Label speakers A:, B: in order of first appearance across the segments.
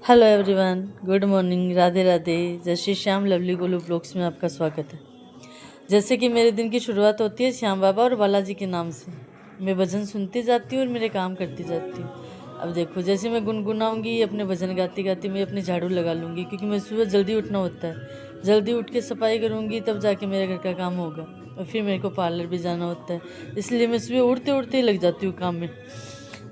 A: Hello everyone, good morning, Radhe Radhe, जय Shri Shyam. Lovely Golu blogs में आपका स्वागत है। जैसे कि मेरे दिन की शुरुआत होती है श्याम बाबा और बालाजी के नाम से। मैं भजन सुनती जाती हूँ और मेरे काम करती जाती हूँ। अब देखो, जैसे मैं गुनगुनाऊंगी अपने भजन गाती गाती मैं अपनी झाड़ू लगा लूँगी, क्योंकि मैं सुबह जल्दी उठना होता है। जल्दी उठ के सफाई करूँगी तब जाके मेरे घर का काम होगा, और फिर मेरे को पार्लर भी जाना होता है, इसलिए मैं सुबह उठते उठते ही लग जाती हूँ काम में।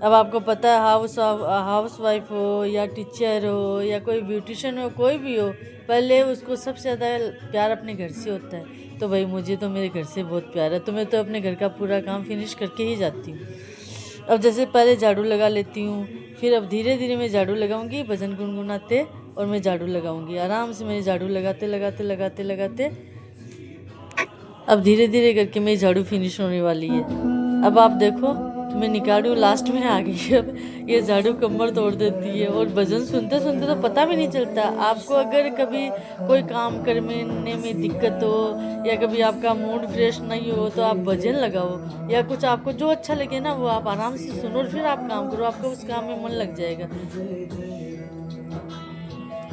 A: अब आपको पता है, हाउस वाइफ हो या टीचर हो या कोई ब्यूटिशियन हो, कोई भी हो, पहले उसको सबसे ज़्यादा प्यार अपने घर से होता है। तो भाई मुझे तो मेरे घर से बहुत प्यार है, तो मैं तो अपने घर का पूरा काम फिनिश करके ही जाती हूँ। अब जैसे पहले झाड़ू लगा लेती हूँ, फिर अब धीरे धीरे मैं झाड़ू लगाऊंगी भजन गुनगुनाते, और मैं झाड़ू लगाऊंगी आराम से। मेरी झाड़ू लगाते लगाते लगाते लगाते अब धीरे धीरे करके मेरी झाड़ू फिनिश होने वाली है। अब आप देखो, मैं निकालू लास्ट में आ गई। अब ये झाड़ू कमर तोड़ देती है, और भजन सुनते सुनते तो पता भी नहीं चलता। आपको अगर कभी कोई काम करने में दिक्कत हो, या कभी आपका मूड फ्रेश नहीं हो, तो आप भजन लगाओ, या कुछ आपको जो अच्छा लगे ना वो आप आराम से सुनो, और फिर आप काम करो, आपको उस काम में मन लग जाएगा।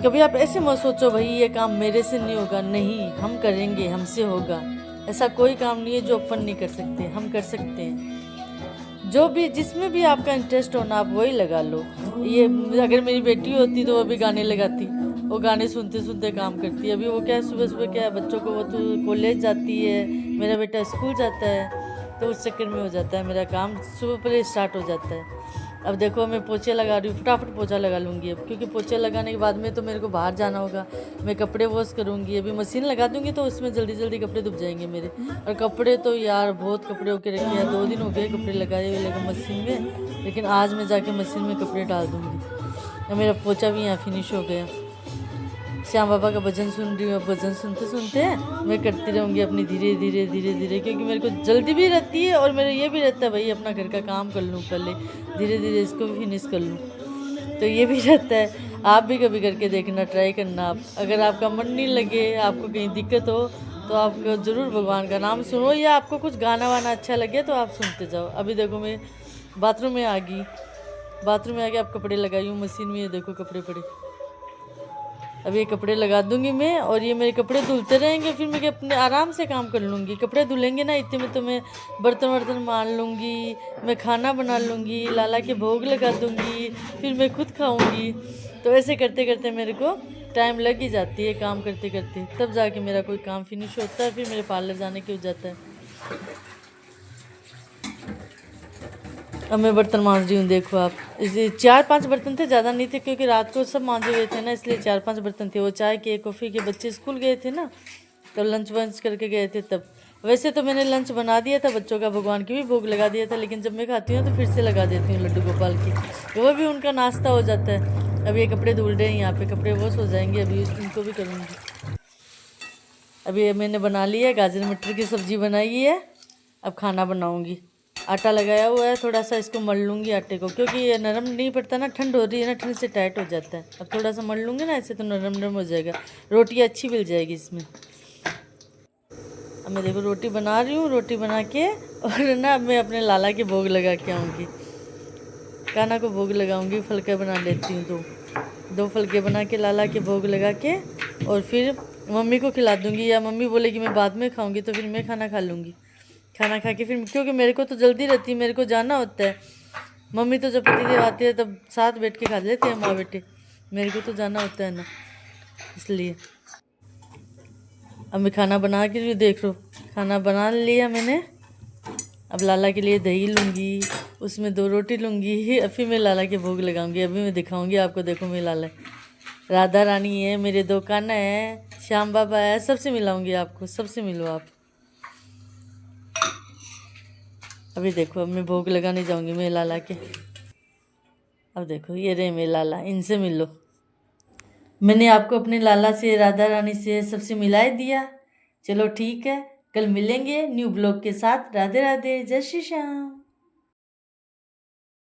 A: कभी आप ऐसे मत सोचो भाई ये काम मेरे से नहीं होगा, नहीं, हम करेंगे, हमसे होगा। ऐसा कोई काम नहीं है जो अपन नहीं कर सकते, हम कर सकते हैं। जो भी जिसमें भी आपका इंटरेस्ट हो ना, आप वही लगा लो। ये अगर मेरी बेटी होती तो वो भी गाने लगाती, वो गाने सुनते सुनते काम करती है। अभी वो क्या है, सुबह सुबह क्या है, बच्चों को, वो तो कॉलेज जाती है, मेरा बेटा स्कूल जाता है, तो उस चक्कर में हो जाता है मेरा काम सुबह पहले स्टार्ट हो जाता है। अब देखो, मैं पोछे लगा रही हूँ, फटाफट पोछा लगा लूँगी अब, क्योंकि पोछे लगाने के बाद में तो मेरे को बाहर जाना होगा। मैं कपड़े वॉश करूँगी, अभी मशीन लगा दूँगी तो उसमें जल्दी जल्दी कपड़े धुप जाएंगे मेरे। और कपड़े तो यार बहुत कपड़े होके रखे हैं, 2 दिन हो गए कपड़े लगाए हुए लगे मशीन में, लेकिन आज मैं जाके मशीन में कपड़े डाल दूँगी। और मेरा पोछा भी यहाँ फिनिश हो गया। श्याम बाबा का भजन सुन रही हूँ, भजन सुनते सुनते मैं करती रहूँगी अपनी धीरे धीरे धीरे धीरे, क्योंकि मेरे को जल्दी भी रहती है, और मेरा ये भी रहता है भाई अपना घर का काम कर लूँ पहले, धीरे धीरे इसको भी फिनिश कर लूँ, तो ये भी रहता है। आप भी कभी करके देखना, ट्राई करना। आप अगर आपका मन नहीं लगे, आपको कहीं दिक्कत हो, तो आप ज़रूर भगवान का नाम सुनो, या आपको कुछ गाना वाना अच्छा लगे तो आप सुनते जाओ। अभी देखो, मैं बाथरूम में आ गई, बाथरूम में आके आप कपड़े लगाई हूँ मशीन में, ये देखो कपड़े पड़े। अब ये कपड़े लगा दूंगी मैं, और ये मेरे कपड़े धुलते रहेंगे, फिर मैं अपने आराम से काम कर लूँगी। कपड़े धुलेंगे ना इतने में तो मैं बर्तन वर्तन मान लूँगी, मैं खाना बना लूँगी, लाला के भोग लगा दूँगी, फिर मैं खुद खाऊँगी। तो ऐसे करते करते मेरे को टाइम लग ही जाती है काम करते करते, तब जाके मेरा कोई काम फिनिश होता है, फिर मेरे पार्लर जाने के हो जाता है। अब मैं बर्तन मांज रही हूँ, देखो आप, इसे 4-5 बर्तन थे, ज़्यादा नहीं थे, क्योंकि रात को सब मांजे हुए थे ना, इसलिए 4-5 बर्तन थे। वो चाय के कॉफ़ी के बच्चे स्कूल गए थे ना, तो लंच वंच करके गए थे तब। वैसे तो मैंने लंच बना दिया था बच्चों का, भगवान की भी भोग लगा दिया था, लेकिन जब मैं खाती हूँ तो फिर से लगा देती हूँ लड्डू गोपाल की, तो वो भी उनका नाश्ता हो जाता है। अब ये कपड़े धुल रहे हैं, यहाँ पे कपड़े वॉश हो जाएंगे, अभी इनको भी करूँगी। अभी ये मैंने बना लिया, गाजर मटर की सब्ज़ी बनाई है, अब खाना बनाऊँगी। आटा लगाया हुआ है, थोड़ा सा इसको मल लूँगी आटे को, क्योंकि ये नरम नहीं पड़ता ना, ठंड हो रही है ना, ठंड से टाइट हो जाता है। अब थोड़ा सा मल लूँगी ना ऐसे, तो नरम नरम हो जाएगा, रोटी अच्छी मिल जाएगी इसमें। अब मैं देखो रोटी बना रही हूँ, रोटी बना के और ना अब मैं अपने लाला के भोग लगा के आऊँगी, कान्हा को भोग लगाऊँगी। फुलके बना लेती हूँ, 2 फुलके बना के लाला के भोग लगा के, और फिर मम्मी को खिला दूँगी, या मम्मी बोलेगी मैं बाद में खाऊँगी, तो फिर मैं खाना खा लूँगी। खाना खा के फिर, क्योंकि मेरे को तो जल्दी रहती है, मेरे को जाना होता है। मम्मी तो जब पतिदेव आती है तब साथ बैठ के खा लेते हैं माँ बेटे, मेरे को तो जाना होता है ना, इसलिए। अब मैं खाना बना के देख लो, खाना बना लिया मैंने। अब लाला के लिए दही लूँगी, उसमें 2 रोटी लूँगी, फिर मैं लाला के भोग लगाऊंगी। अभी मैं दिखाऊंगी आपको, देखो मैं लाला, राधा रानी है, मेरे 2 कान्हा है, श्याम बाबा है, सबसे मिलाऊंगी आपको, सबसे मिलो आप। अभी देखो, अब मैं भोग लगाने जाऊंगी मैं लाला के। अब देखो ये रहे मेरे लाला, इनसे मिलो। मैंने आपको अपने लाला से, राधा रानी से, सबसे मिला दिया। चलो ठीक है, कल मिलेंगे न्यू ब्लॉग के साथ। राधे राधे, जय श्री श्याम।